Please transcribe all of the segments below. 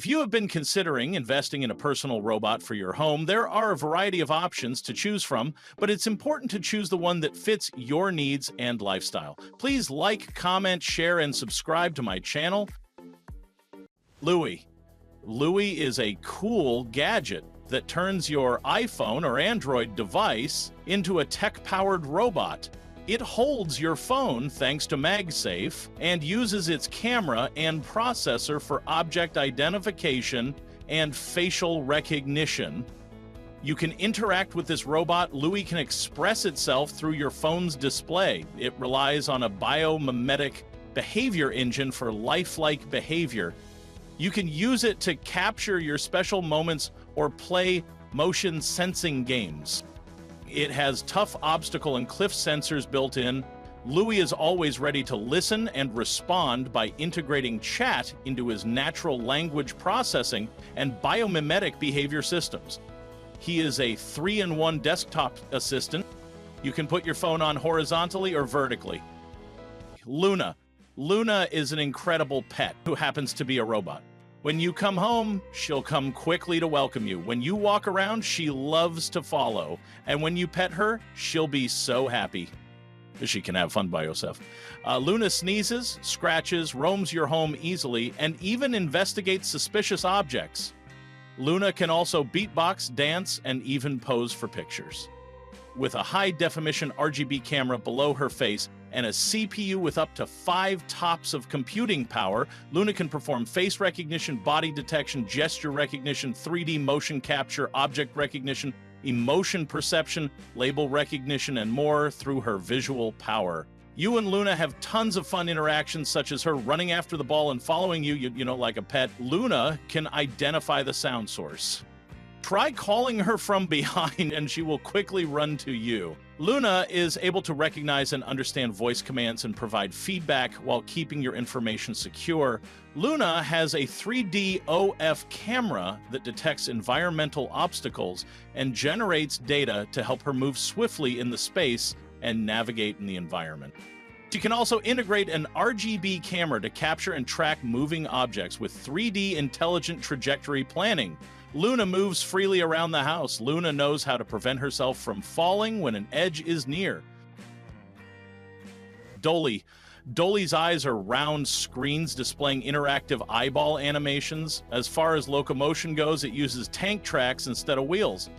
If you have been considering investing in a personal robot for your home, there are a variety of options to choose from, but it's important to choose the one that fits your needs and lifestyle. Please like, comment, share, and subscribe to my channel. Looi. Looi is a cool gadget that turns your iPhone or Android device into a tech-powered robot. It holds your phone thanks to MagSafe and uses its camera and processor for object identification and facial recognition. You can interact with this robot. Looi can express itself through your phone's display. It relies on a biomimetic behavior engine for lifelike behavior. You can use it to capture your special moments or play motion sensing games. It has tough obstacle and cliff sensors built in. Looi is always ready to listen and respond by integrating chat into his natural language processing and biomimetic behavior systems. He is a 3-in-1 desktop assistant. You can put your phone on horizontally or vertically. Loona. Loona is an incredible pet who happens to be a robot. When you come home, she'll come quickly to welcome you. When you walk around, she loves to follow. And when you pet her, she'll be so happy. She can have fun by herself. Loona sneezes, scratches, roams your home easily, and even investigates suspicious objects. Loona can also beatbox, dance, and even pose for pictures. With a high-definition RGB camera below her face and a CPU with up to 5 TOPS of computing power, Loona can perform face recognition, body detection, gesture recognition, 3D motion capture, object recognition, emotion perception, label recognition, and more through her visual power. You and Loona have tons of fun interactions, such as her running after the ball and following you, like a pet. Loona can identify the sound source. Try calling her from behind and she will quickly run to you. Loona is able to recognize and understand voice commands and provide feedback while keeping your information secure. Loona has a 3D OF camera that detects environmental obstacles and generates data to help her move swiftly in the space and navigate in the environment. She can also integrate an RGB camera to capture and track moving objects with 3D intelligent trajectory planning. Loona moves freely around the house. Loona knows how to prevent herself from falling when an edge is near. Doly. Doly's eyes are round screens displaying interactive eyeball animations. As far as locomotion goes, it uses tank tracks instead of wheels.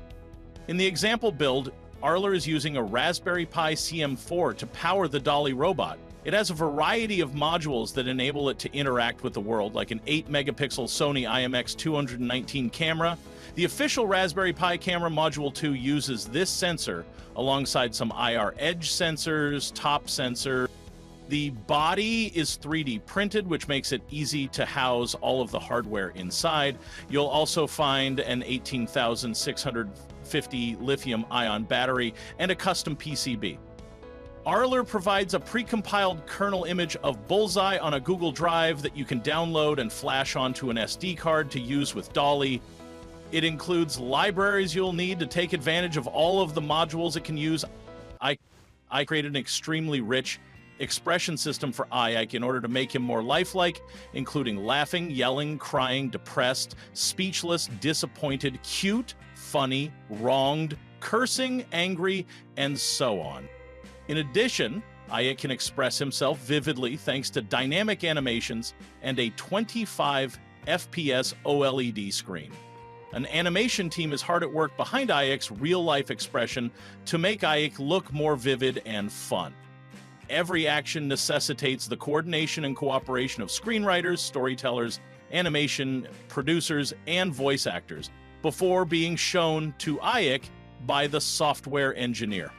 In the example build, Arler is using a Raspberry Pi CM4 to power the Doly robot. It has a variety of modules that enable it to interact with the world, like an 8-megapixel Sony IMX219 camera. The official Raspberry Pi camera Module 2 uses this sensor alongside some IR edge sensors, top sensor. The body is 3D printed, which makes it easy to house all of the hardware inside. You'll also find an 18,650 lithium-ion battery and a custom PCB. Arler provides a precompiled kernel image of Bullseye on a Google Drive that you can download and flash onto an SD card to use with Doly. It includes libraries you'll need to take advantage of all of the modules it can use. I created an extremely rich expression system for Eilik in order to make him more lifelike, including laughing, yelling, crying, depressed, speechless, disappointed, cute, funny, wronged, cursing, angry, and so on. In addition, Eilik can express himself vividly thanks to dynamic animations and a 25 FPS OLED screen. An animation team is hard at work behind Eilik's real-life expression to make Eilik look more vivid and fun. Every action necessitates the coordination and cooperation of screenwriters, storytellers, animation producers, and voice actors before being shown to Eilik by the software engineer.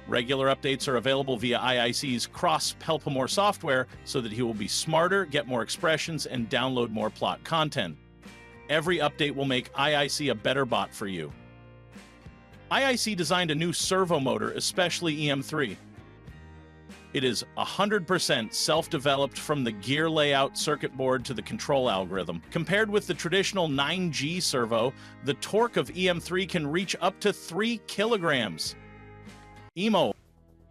Regular updates are available via IIC's cross-Helpamore software so that he will be smarter, get more expressions, and download more plot content. Every update will make IIC a better bot for you. IIC designed a new servo motor, especially EM3. It is 100% self-developed from the gear layout circuit board to the control algorithm. Compared with the traditional 9G servo, the torque of EM3 can reach up to 3 kilograms.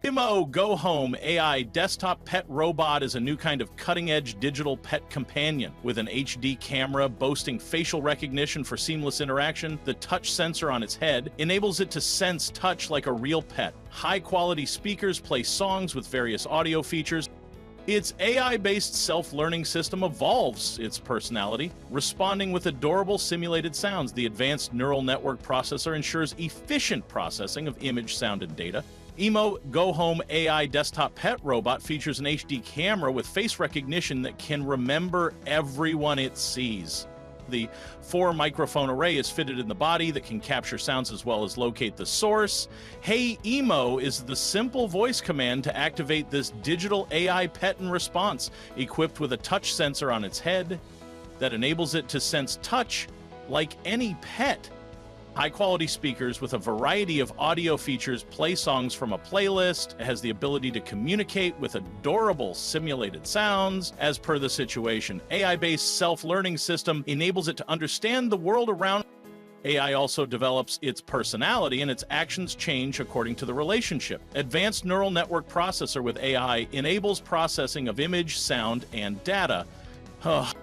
Imo Go Home AI desktop pet robot is a new kind of cutting-edge digital pet companion. With an HD camera boasting facial recognition for seamless interaction, the touch sensor on its head enables it to sense touch like a real pet. High-quality speakers play songs with various audio features. Its AI-based self-learning system evolves its personality, responding with adorable simulated sounds. The advanced neural network processor ensures efficient processing of image, sound, and data. Imo Go Home AI desktop pet robot features an HD camera with face recognition that can remember everyone it sees. The 4-microphone array is fitted in the body that can capture sounds as well as locate the source. Hey Imo is the simple voice command to activate this digital AI pet in response, equipped with a touch sensor on its head that enables it to sense touch like any pet. High-quality speakers with a variety of audio features play songs from a playlist. It has the ability to communicate with adorable simulated sounds as per the situation. AI-based self-learning system enables it to understand the world around. AI also develops its personality, and its actions change according to the relationship. Advanced neural network processor with AI enables processing of image, sound, and data.